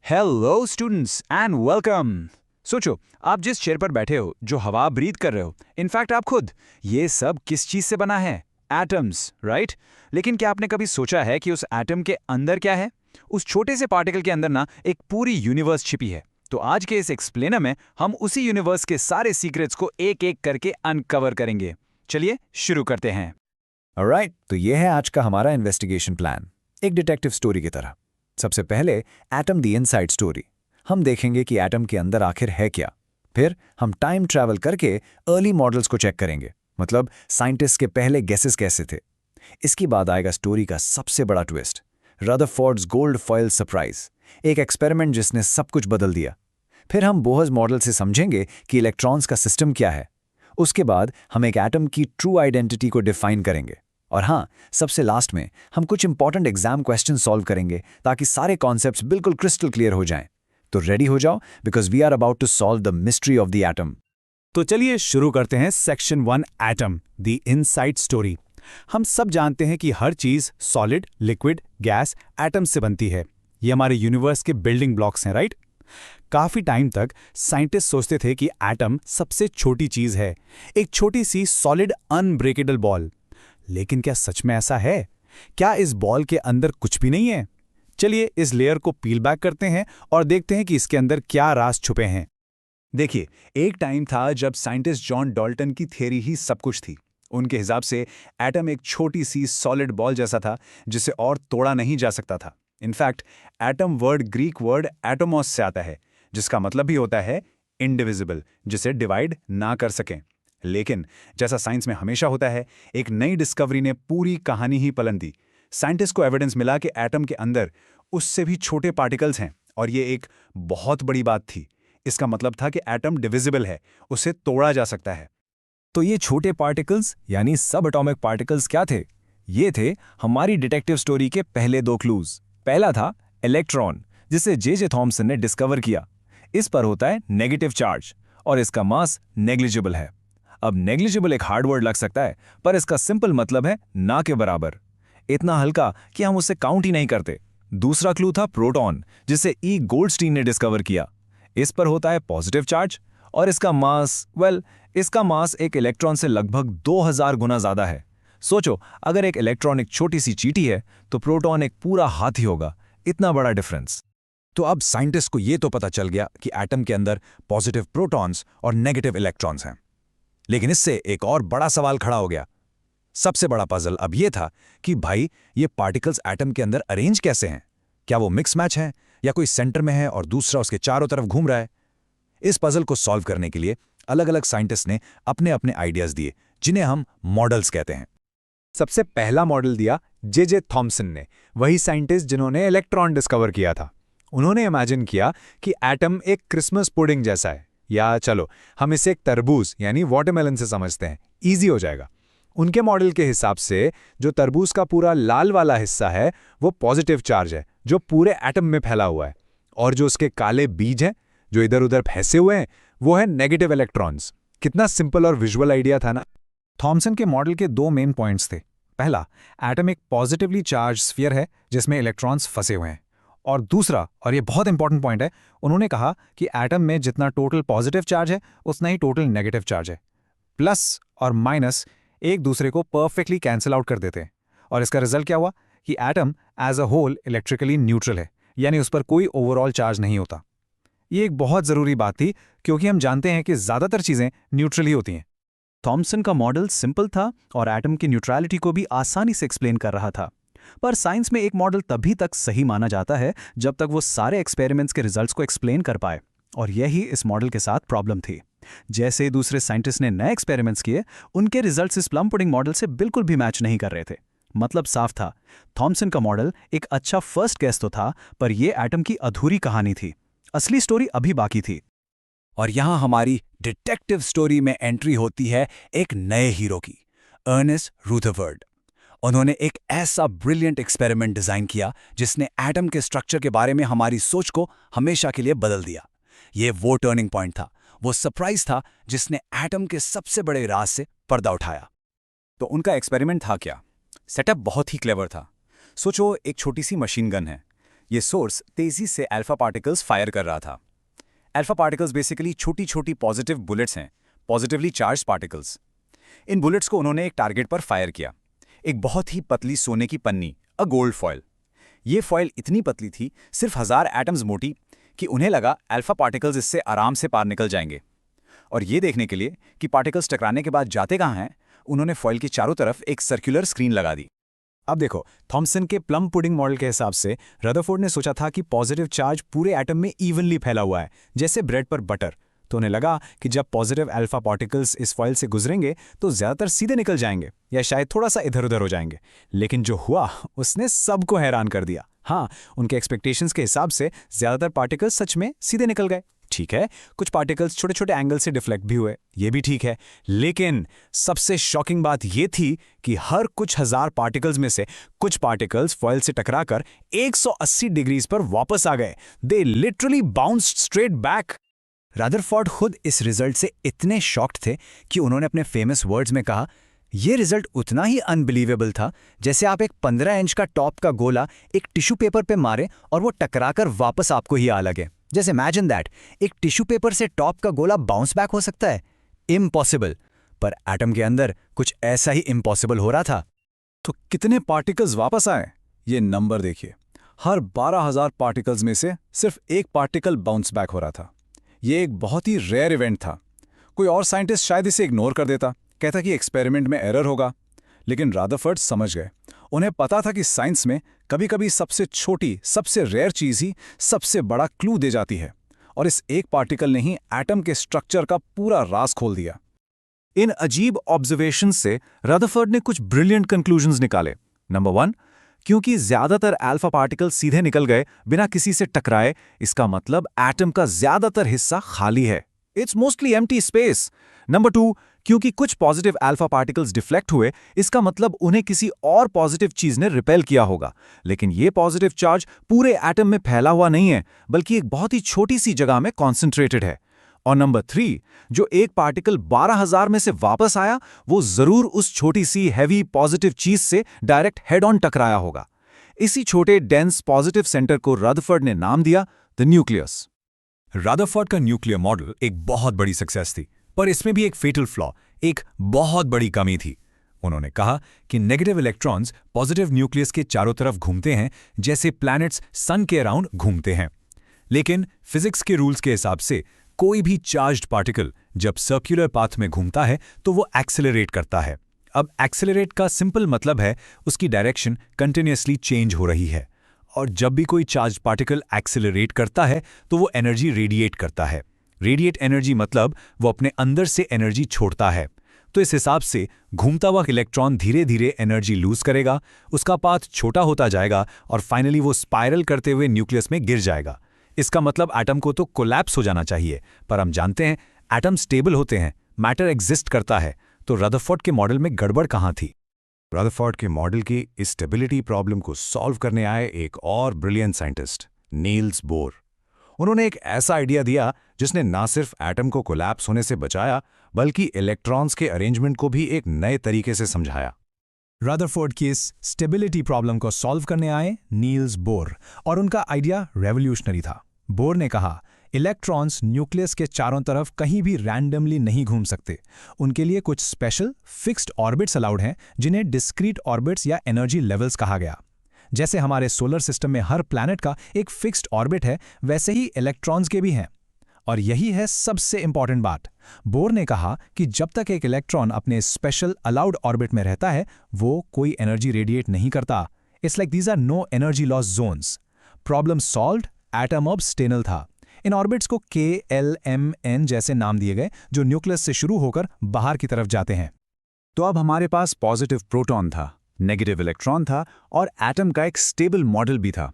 Hello students and welcome. सोचो, आप जिस चेयर पर बैठे हो, जो हवा ब्रीथ कर रहे हो, इनफैक्ट आप खुद, ये सब किस चीज से बना है? Atoms, right? लेकिन क्या आपने कभी सोचा है कि उस एटम के अंदर क्या है? उस छोटे से पार्टिकल के अंदर ना एक पूरी यूनिवर्स छिपी है। तो आज के इस एक्सप्लेनर में हम उसी यूनिवर्स के सारे सीक्रेट्स को एक एक करके अनकवर करेंगे। चलिए शुरू करते हैं। ऑलराइट, तो ये है आज का हमारा इन्वेस्टिगेशन प्लान, एक डिटेक्टिव स्टोरी की तरह। सबसे पहले एटम दी इनसाइड स्टोरी। हम देखेंगे कि एटम के अंदर आखिर है क्या। फिर हम टाइम ट्रैवल करके अर्ली मॉडल्स को चेक करेंगे, मतलब साइंटिस्ट के पहले गेसेस कैसे थे। इसके बाद आएगा स्टोरी का सबसे बड़ा twist, Rutherford's gold foil surprise, एक एक्सपेरिमेंट जिसने सब कुछ बदल दिया। फिर हम बोहर्स मॉडल से समझेंगे कि इलेक्ट्रॉन्स का सिस्टम क्या है। उसके बाद हम एक एटम की ट्रू आइडेंटिटी को डिफाइन करेंगे। और हाँ, सबसे लास्ट में हम कुछ इंपॉर्टेंट एग्जाम क्वेश्चन सॉल्व करेंगे ताकि सारे कॉन्सेप्ट्स बिल्कुल क्रिस्टल क्लियर हो जाएं। तो रेडी हो जाओ, because we are about to solve the mystery of the atom. तो चलिए शुरू करते हैं section 1 atom the inside story. हम सब जानते हैं कि हर चीज सॉलिड, लिक्विड, गैस, एटम से बनती है। ये हमारे यूनिवर्स के बिल्डिंग ब्लॉक्स हैं, राइट? काफी टाइम तक साइंटिस्ट सोचते थे कि एटम सबसे छोटी चीज है, एक छोटी सी सॉलिड अनब्रेकेबल बॉल। लेकिन क्या सच में ऐसा है? क्या इस बॉल के अंदर कुछ भी नहीं है? चलिए इस लेयर को पील बैक करते हैं और देखते हैं कि इसके अंदर क्या राज छुपे हैं। देखिए, एक टाइम था जब साइंटिस्ट जॉन डाल्टन की थ्योरी ही सब कुछ थी। उनके हिसाब से एटम एक छोटी सी सॉलिड बॉल जैसा था जिसे और तोड़ा नहीं जा सकता था। In fact atom word Greek word atomos से आता है, जिसका मतलब भी होता है इनडिविजिबल, जिसे डिवाइड ना कर सकें। लेकिन जैसा साइंस में हमेशा होता है, एक नई डिस्कवरी ने पूरी कहानी ही पलट दी। साइंटिस्ट को एविडेंस मिला कि एटम के अंदर उससे भी छोटे पार्टिकल्स हैं, और ये एक बहुत बड़ी बात थी। इसका मतलब था कि एटम डिविजिबल है, उसे तोड़ा जा सकता है। तो ये छोटे पार्टिकल्स यानी सब एटॉमिक पार्टिकल्स क्या थे? ये थे हमारी डिटेक्टिव स्टोरी के पहले दो क्लूज। पहला था इलेक्ट्रॉन, जिसे जे थॉमसन ने डिस्कवर किया। इस पर होता है नेगेटिव चार्ज और इसका मास नेग्लिजिबल है। अब नेग्लिजिबल एक हार्ड वर्ड लग सकता है, पर इसका सिंपल मतलब है ना के बराबर, इतना हल्का कि हम उसे काउंट ही नहीं करते। दूसरा क्लू था प्रोटॉन, जिसे ई गोल्डस्टीन ने डिस्कवर किया। इस पर होता है पॉजिटिव चार्ज और इसका मास एक इलेक्ट्रॉन से लगभग 2000 गुना ज्यादा है। सोचो, अगर एक इलेक्ट्रॉन एक छोटी सी चींटी है तो प्रोटॉन एक पूरा हाथी होगा। इतना बड़ा डिफरेंस। तो अब साइंटिस्ट को यह तो पता चल गया कि एटम के अंदर पॉजिटिव प्रोटॉन्स और नेगेटिव इलेक्ट्रॉन्स हैं। लेकिन इससे एक और बड़ा सवाल खड़ा हो गया। सबसे बड़ा पजल अब यह था कि भाई, ये पार्टिकल्स एटम के अंदर अरेंज कैसे हैं? क्या वो मिक्स मैच है या कोई सेंटर में है और दूसरा उसके चारों तरफ घूम रहा है? इस पजल को सॉल्व करने के लिए अलग अलग साइंटिस्ट ने अपने अपने आइडियाज दिए, जिन्हें हम मॉडल्स कहते हैं। सबसे पहला मॉडल दिया जे थॉमसन ने, वही साइंटिस्ट जिन्होंने इलेक्ट्रॉन डिस्कवर किया था। उन्होंने इमेजिन किया कि एटम एक क्रिसमस पुडिंग जैसा है, या चलो हम इसे एक तरबूज यानी वाटरमेलन से समझते हैं, इजी हो जाएगा। उनके मॉडल के हिसाब से जो तरबूज का पूरा लाल वाला हिस्सा है वो पॉजिटिव चार्ज है, जो पूरे एटम में फैला हुआ है, और जो उसके काले बीज हैं जो इधर उधर फंसे हुए हैं वो है नेगेटिव इलेक्ट्रॉन्स। कितना सिंपल और विजुअल आइडिया था ना। थॉमसन के मॉडल के दो मेन पॉइंट्स थे। पहला, एटम एक पॉजिटिवली चार्ज स्फीयर है जिसमें इलेक्ट्रॉन्स फंसे हुए हैं। और दूसरा, और ये बहुत इंपॉर्टेंट पॉइंट है, उन्होंने कहा कि एटम में जितना टोटल पॉजिटिव चार्ज है उतना ही टोटल नेगेटिव चार्ज है। प्लस और माइनस एक दूसरे को परफेक्टली कैंसिल आउट कर देते हैं। और इसका रिजल्ट क्या हुआ कि atom as a whole electrically neutral है, यानी उस पर कोई ओवरऑल चार्ज नहीं होता। ये एक बहुत ज़रूरी बात थी, क्योंकि हम जानते हैं कि ज़्यादातर चीज़ें न्यूट्रल ही होती हैं। थॉमसन का मॉडल सिंपल था और एटम की न्यूट्रलिटी को भी आसानी से एक्सप्लेन कर रहा था। पर साइंस में एक मॉडल तभी तक सही माना जाता है जब तक वो सारे एक्सपेरिमेंट्स के रिजल्ट्स को एक्सप्लेन कर पाए, और यही इस मॉडल के साथ प्रॉब्लम थी। जैसे दूसरे साइंटिस्ट ने नए एक्सपेरिमेंट्स किए, उनके रिजल्ट्स इस प्लम पुडिंग मॉडल से बिल्कुल भी मैच नहीं कर रहे थे। मतलब साफ था, थॉमसन का मॉडल एक अच्छा फर्स्ट गेस तो था, पर यह एटम की अधूरी कहानी थी। असली स्टोरी अभी बाकी थी। और यहां हमारी डिटेक्टिव स्टोरी में एंट्री होती है एक नए हीरो की, अर्नेस्ट रदरफोर्ड। उन्होंने एक ऐसा ब्रिलियंट एक्सपेरिमेंट डिजाइन किया जिसने एटम के स्ट्रक्चर के बारे में हमारी सोच को हमेशा के लिए बदल दिया। ये वो टर्निंग पॉइंट था, वो सरप्राइज था जिसने एटम के सबसे बड़े राज से पर्दा उठाया। तो उनका एक्सपेरिमेंट था क्या? सेटअप बहुत ही क्लेवर था। सोचो, एक छोटी सी मशीन गन है। ये सोर्स तेजी से अल्फा पार्टिकल्स फायर कर रहा था। अल्फा पार्टिकल्स बेसिकली छोटी छोटी पॉजिटिव बुलेट्स हैं, पॉजिटिवली चार्ज पार्टिकल्स। इन बुलेट्स को उन्होंने एक टारगेट पर फायर किया, एक बहुत ही पतली सोने की पन्नी, अ गोल्ड फॉयल। ये फॉयल इतनी पतली थी, सिर्फ 1000 एटम्स मोटी, कि उन्हें लगा अल्फा पार्टिकल्स इससे आराम से पार निकल जाएंगे। और ये देखने के लिए कि पार्टिकल्स टकराने के बाद जाते कहाँ हैं, उन्होंने फॉयल के चारों तरफ एक सर्कुलर स्क्रीन लगा दी। अब देखो, थॉमसन के प्लम पुडिंग मॉडल के हिसाब से रदरफोर्ड ने सोचा था कि पॉजिटिव चार्ज पूरे एटम में इवनली फैला हुआ है, जैसे ब्रेड पर बटर। तो उन्हें लगा कि जब पॉजिटिव अल्फा पार्टिकल्स इस फॉयल से गुजरेंगे तो ज्यादातर सीधे निकल जाएंगे या शायद थोड़ा सा इधर उधर हो जाएंगे। लेकिन जो हुआ उसने सबको हैरान कर दिया। हाँ, उनके एक्सपेक्टेशंस के हिसाब से ज्यादातर पार्टिकल्स सच में सीधे निकल गए। ठीक है, कुछ पार्टिकल्स छोटे छोटे एंगल से डिफ्लेक्ट भी हुए, ये भी ठीक है। लेकिन सबसे शॉकिंग बात ये थी कि हर कुछ 1000 पार्टिकल्स में से कुछ पार्टिकल्स फॉयल से टकराकर 180 डिग्रीज पर वापस आ गए। They literally bounced straight back. Rutherford खुद इस रिजल्ट से इतने शॉक्ड थे कि उन्होंने अपने फेमस वर्ड्स में कहा, यह रिजल्ट उतना ही अनबिलीवेबल था जैसे आप एक 15 इंच का टॉप का गोला एक टिश्यू पेपर पे मारे और वो टकराकर वापस आपको ही आ लगे। जैसे इमेजिन दैट, एक टिश्यू पेपर से टॉप का गोला बाउंस बैक हो सकता है? इम्पॉसिबल। पर एटम के अंदर कुछ ऐसा ही इम्पॉसिबल हो रहा था। तो कितने पार्टिकल्स वापस आए? ये नंबर देखिए, हर 12,000 पार्टिकल्स में से सिर्फ एक पार्टिकल बाउंस बैक हो रहा था। ये एक बहुत ही रेयर इवेंट था। कोई और साइंटिस्ट शायद इसे इग्नोर कर देता, कहता कि एक्सपेरिमेंट में एरर होगा। लेकिन रदरफोर्ड समझ गए। उन्हें पता था कि साइंस में कभी कभी सबसे छोटी, सबसे रेयर चीज ही सबसे बड़ा क्लू दे जाती है। और इस एक पार्टिकल ने ही एटम के स्ट्रक्चर का पूरा राज खोल दिया। इन अजीब ऑब्जर्वेशंस से रदरफोर्ड ने कुछ ब्रिलियंट कंक्लूजन्स निकाले। नंबर 1, क्योंकि ज्यादातर अल्फा पार्टिकल सीधे निकल गए बिना किसी से टकराए, इसका मतलब एटम का ज्यादातर हिस्सा खाली है। It's mostly empty space. Number 2, क्योंकि कुछ पॉजिटिव अल्फा पार्टिकल्स डिफ्लेक्ट हुए, इसका मतलब उन्हें किसी और पॉजिटिव चीज ने रिपेल किया होगा। लेकिन ये पॉजिटिव चार्ज पूरे एटम में फैला हुआ नहीं है, बल्कि एक बहुत ही छोटी सी जगह में कॉन्सेंट्रेटेड है। और नंबर 3, जो एक पार्टिकल 12,000 में से वापस आया, वो जरूर उस छोटी सी हैवी पॉजिटिव चीज से डायरेक्ट हेड ऑन टकराया होगा। इसी छोटे डेंस पॉजिटिव सेंटर को रदरफोर्ड ने नाम दिया द न्यूक्लियस। रदरफोर्ड का न्यूक्लियर मॉडल एक बहुत बड़ी सक्सेस थी, पर इसमें भी एक फेटल फ्लॉ, एक बहुत बड़ी कमी थी। उन्होंने कहा कि नेगेटिव इलेक्ट्रॉन्स पॉजिटिव न्यूक्लियस के चारों तरफ घूमते हैं, जैसे प्लैनेट्स सन के अराउंड घूमते हैं। लेकिन फिजिक्स के रूल्स के हिसाब से कोई भी चार्ज्ड पार्टिकल जब सर्कुलर पाथ में घूमता है तो वो एक्सेलरेट करता है। अब एक्सेलरेट का सिंपल मतलब है उसकी डायरेक्शन कंटिन्यूअसली चेंज हो रही है। और जब भी कोई चार्ज पार्टिकल एक्सेलरेट करता है तो वो एनर्जी रेडिएट करता है। रेडिएट एनर्जी मतलब वो अपने अंदर से एनर्जी छोड़ता है। तो इस हिसाब से घूमता हुआ इलेक्ट्रॉन धीरे धीरे एनर्जी लूज करेगा, उसका पाथ छोटा होता जाएगा और फाइनली वो स्पाइरल करते हुए न्यूक्लियस में गिर जाएगा। इसका मतलब एटम को तो कोलैप्स हो जाना चाहिए, पर हम जानते हैं एटम स्टेबल होते हैं, मैटर एग्जिस्ट करता है। तो रदरफोर्ड के मॉडल में गड़बड़ कहाँ थी? रदरफोर्ड के मॉडल की इस स्टेबिलिटी प्रॉब्लम को सॉल्व करने आए एक और ब्रिलियंट साइंटिस्ट, नील्स बोर। उन्होंने एक ऐसा आइडिया दिया जिसने ना सिर्फ एटम को कोलैप्स होने से बचाया, बल्कि इलेक्ट्रॉन्स के अरेंजमेंट को भी एक नए तरीके से समझाया। रदरफोर्ड की इस स्टेबिलिटी प्रॉब्लम को सॉल्व करने आए नील्स बोर, और उनका आइडिया रेवोल्यूशनरी था। बोर ने कहा, इलेक्ट्रॉन्स न्यूक्लियस के चारों तरफ कहीं भी रैंडमली नहीं घूम सकते। उनके लिए कुछ स्पेशल फिक्स्ड ऑर्बिट्स अलाउड हैं, जिन्हें डिस्क्रीट ऑर्बिट्स या एनर्जी लेवल्स कहा गया। जैसे हमारे सोलर सिस्टम में हर प्लैनेट का एक फिक्स्ड ऑर्बिट है, वैसे ही इलेक्ट्रॉन्स के भी हैं। और यही है सबसे इंपॉर्टेंट बात। बोर ने कहा कि जब तक एक इलेक्ट्रॉन अपने स्पेशल अलाउड ऑर्बिट में रहता है, वो कोई एनर्जी रेडिएट नहीं करता। It's like these are no energy loss zones. Problem solved, atom अब स्टेबल था। इन ऑर्बिट्स को K, L, M, N जैसे नाम दिए गए, जो न्यूक्लियस से शुरू होकर बाहर की तरफ जाते हैं। तो अब हमारे पास पॉजिटिव प्रोटॉन था, नेगेटिव इलेक्ट्रॉन था और एटम का एक स्टेबल मॉडल भी था।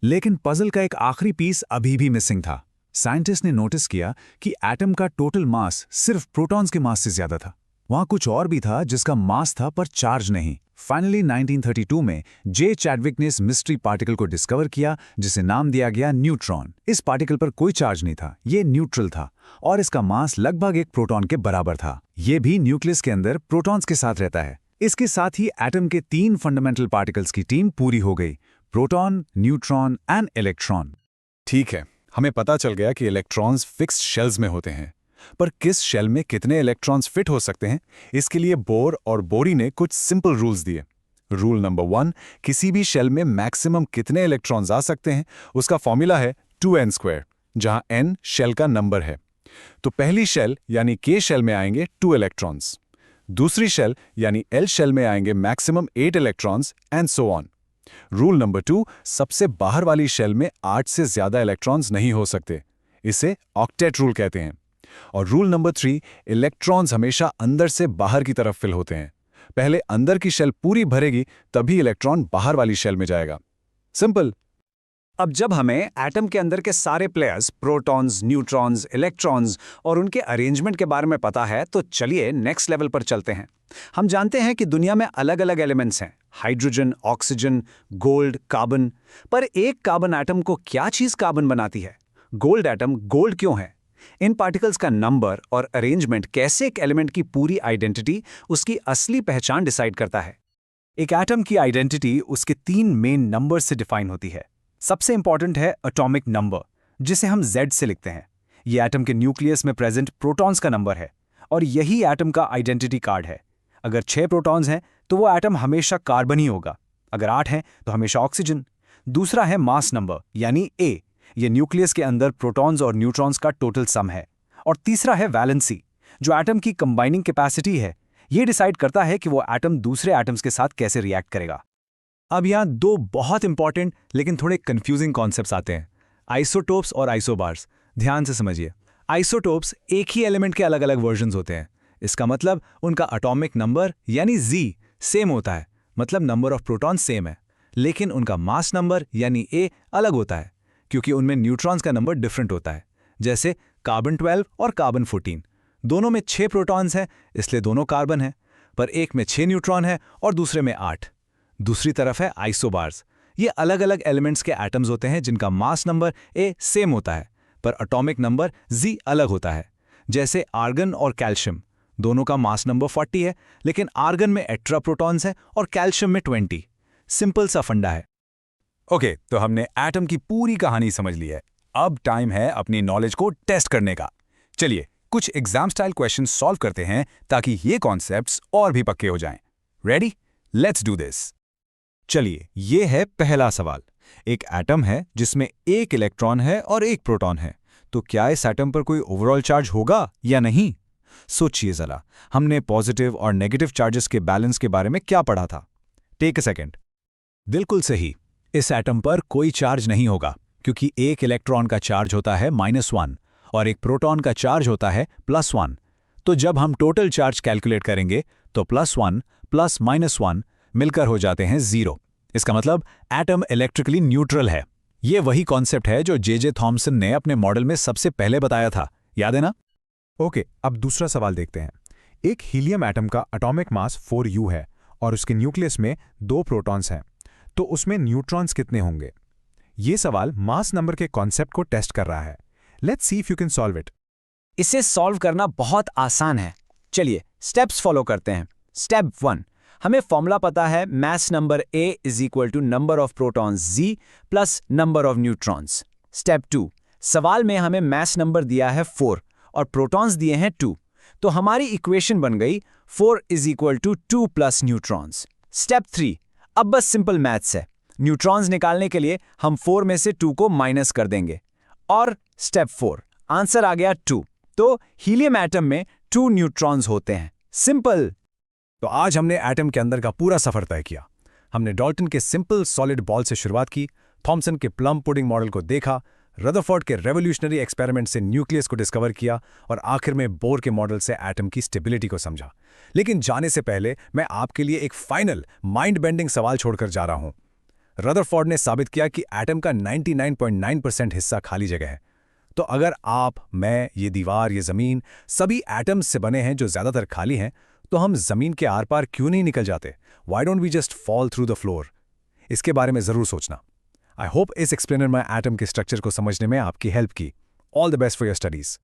लेकिन पजल का एक आखिरी पीस अभी भी मिसिंग था। साइंटिस्ट ने नोटिस किया कि एटम का टोटल मास सिर्फ प्रोटॉन्स के मास से ज्यादा था। वहां कुछ और भी था जिसका मास था पर चार्ज नहीं। फाइनली 1932 में जे चैडविक ने इस मिस्ट्री पार्टिकल को डिस्कवर किया, जिसे नाम दिया गया न्यूट्रॉन। इस पार्टिकल पर कोई चार्ज नहीं था, ये न्यूट्रल था और इसका मास लगभग एक प्रोटॉन के बराबर था। ये भी न्यूक्लियस के अंदर प्रोटॉन्स के साथ रहता है। इसके साथ ही एटम के 3 फंडामेंटल पार्टिकल्स की टीम पूरी हो गई। Proton, neutron and electron. ठीक है, हमें पता चल गया कि इलेक्ट्रॉन्स फिक्स्ड शेल्स में होते हैं, पर किस शेल में कितने इलेक्ट्रॉन्स फिट हो सकते हैं, इसके लिए बोर और बोरी ने कुछ सिंपल रूल्स दिए। रूल नंबर 1, किसी भी शेल में मैक्सिमम कितने इलेक्ट्रॉन्स आ सकते हैं, उसका फॉर्मूला है 2n², जहां n शेल का नंबर है। तो पहली शेल यानी K शेल में आएंगे 2 इलेक्ट्रॉन्स, दूसरी शेल यानी L शेल में आएंगे maximum 8 electrons and so on. Rule number 2, सबसे बाहर वाली शेल में 8 से ज्यादा इलेक्ट्रॉन्स नहीं हो सकते, इसे ऑक्टेट रूल कहते हैं। और रूल नंबर 3, इलेक्ट्रॉन्स हमेशा अंदर से बाहर की तरफ फिल होते हैं। पहले अंदर की शेल पूरी भरेगी, तभी इलेक्ट्रॉन बाहर वाली शेल में जाएगा। सिंपल। अब जब हमें एटम के अंदर के सारे प्लेयर्स, प्रोटॉन्स, न्यूट्रॉन्स, इलेक्ट्रॉन्स और उनके अरेंजमेंट के बारे में पता है, तो चलिए नेक्स्ट लेवल पर चलते हैं। हम जानते हैं कि दुनिया में अलग अलग एलिमेंट्स हैं, हाइड्रोजन, ऑक्सीजन, गोल्ड, कार्बन। पर एक कार्बन एटम को क्या चीज कार्बन बनाती है? गोल्ड एटम गोल्ड क्यों है? इन पार्टिकल्स का नंबर और अरेंजमेंट कैसे एक एलिमेंट की पूरी आइडेंटिटी, उसकी असली पहचान डिसाइड करता है? एक एटम की आइडेंटिटी उसके 3 मेन नंबर से डिफाइन होती है। सबसे इंपॉर्टेंट है एटॉमिक नंबर, जिसे हम Z से लिखते हैं। ये एटम के न्यूक्लियस में प्रेजेंट प्रोटॉन्स का नंबर है और यही एटम का आइडेंटिटी कार्ड है। अगर 6 प्रोटॉन्स हैं तो वो एटम हमेशा कार्बन ही होगा, अगर 8 हैं तो हमेशा ऑक्सीजन। दूसरा है मास नंबर यानी A, ये न्यूक्लियस के अंदर प्रोटॉन्स और न्यूट्रॉन्स का टोटल सम है। और तीसरा है वैलेंसी, जो एटम की कंबाइनिंग कैपेसिटी है। ये डिसाइड करता है कि वो एटम दूसरे एटम्स के साथ कैसे रिएक्ट करेगा। अब यहाँ 2 बहुत इंपॉर्टेंट लेकिन थोड़े कंफ्यूजिंग कॉन्सेप्ट्स आते हैं, आइसोटोप्स और आइसोबार्स। ध्यान से समझिए। आइसोटोप्स एक ही एलिमेंट के अलग अलग वर्जन्स होते हैं। इसका मतलब उनका एटॉमिक नंबर यानी Z सेम होता है, मतलब नंबर ऑफ प्रोटॉन सेम है, लेकिन उनका मास नंबर यानी A अलग होता है, क्योंकि उनमें न्यूट्रॉन्स का नंबर डिफरेंट होता है। जैसे कार्बन 12 और कार्बन 14, दोनों में 6 प्रोटॉन्स हैं, इसलिए दोनों कार्बन हैं, पर एक में 6 न्यूट्रॉन है और दूसरे में 8। दूसरी तरफ है आइसोबार्स। ये अलग अलग एलिमेंट्स के एटम्स होते हैं जिनका मास नंबर A सेम होता है, पर एटॉमिक नंबर Z अलग होता है। जैसे आर्गन और कैल्शियम, दोनों का मास नंबर 40 है, लेकिन आर्गन में 18 प्रोटॉन्स हैं और कैल्शियम में 20। सिंपल सा फंडा है। ओके, तो हमने एटम की पूरी कहानी समझ ली है। अब टाइम है अपनी नॉलेज को टेस्ट करने का। चलिए कुछ एग्जाम स्टाइल क्वेश्चन सॉल्व करते हैं ताकि ये कॉन्सेप्ट्स और भी पक्के हो जाएं। रेडी? Let's do this. चलिए, ये है पहला सवाल। एक एटम है जिसमें एक इलेक्ट्रॉन है और एक प्रोटॉन है, तो क्या इस एटम पर कोई ओवरऑल चार्ज होगा या नहीं? सोचिए जरा, हमने पॉजिटिव और नेगेटिव चार्जेस के बैलेंस के बारे में क्या पढ़ा था? Take a second. बिल्कुल सही। इस एटम पर कोई चार्ज नहीं होगा, क्योंकि एक इलेक्ट्रॉन का चार्ज होता है -1 और एक प्रोटॉन का चार्ज होता है +1। तो जब हम टोटल चार्ज कैलकुलेट करेंगे तो +1 प्लस -1 मिलकर हो जाते हैं 0। इसका मतलब एटम इलेक्ट्रिकली न्यूट्रल है। ये वही कॉन्सेप्ट है जो जे थॉमसन ने अपने मॉडल में सबसे पहले बताया था, याद है ना? ओके, अब दूसरा सवाल देखते हैं। एक हीलियम एटम का एटॉमिक मास 4U है और उसके न्यूक्लियस में 2 प्रोटॉन्स हैं, तो उसमें न्यूट्रॉन्स कितने होंगे? ये सवाल मास नंबर के कॉन्सेप्ट को टेस्ट कर रहा है। Let's see if you can solve it. इसे सॉल्व करना बहुत आसान है। चलिए स्टेप्स फॉलो करते हैं। स्टेप 1, हमें फॉर्मूला पता है, mass number A is equal to number of protons Z plus number of neutrons. Step 2, सवाल में हमें मास नंबर दिया है 4 और प्रोटॉन्स दिए हैं 2, तो हमारी इक्वेशन बन गई 4 is equal to 2 plus neutrons. Step 3, अब बस सिंपल मैथ्स है। न्यूट्रॉन्स निकालने के लिए हम 4 में से 2 को माइनस कर देंगे और स्टेप 4, आंसर आ गया 2। तो हीलियम एटम में 2 न्यूट्रॉन्स होते हैं। सिंपल। तो आज हमने एटम के अंदर का पूरा सफर तय किया। हमने डाल्टन के सिंपल सॉलिड बॉल से शुरुआत की, थॉमसन के प्लम पुडिंग मॉडल को देखा, रदरफोर्ड के रेवोल्यूशनरी एक्सपेरिमेंट से न्यूक्लियस को डिस्कवर किया और आखिर में बोर के मॉडल से एटम की स्टेबिलिटी को समझा। लेकिन जाने से पहले मैं आपके लिए एक फाइनल माइंड बेंडिंग सवाल छोड़कर जा रहा हूं। रदरफोर्ड ने साबित किया कि एटम का 99.9% हिस्सा खाली जगह है। तो अगर आप, मैं, ये दीवार, ये जमीन सभी एटम्स से बने हैं जो ज्यादातर खाली हैं, तो हम जमीन के आर पार क्यों नहीं निकल जाते? Why don't we just fall through the floor? इसके बारे में जरूर सोचना। आई होप इस एक्सप्लेनर में एटम के स्ट्रक्चर को समझने में आपकी हेल्प की। All the best for your studies.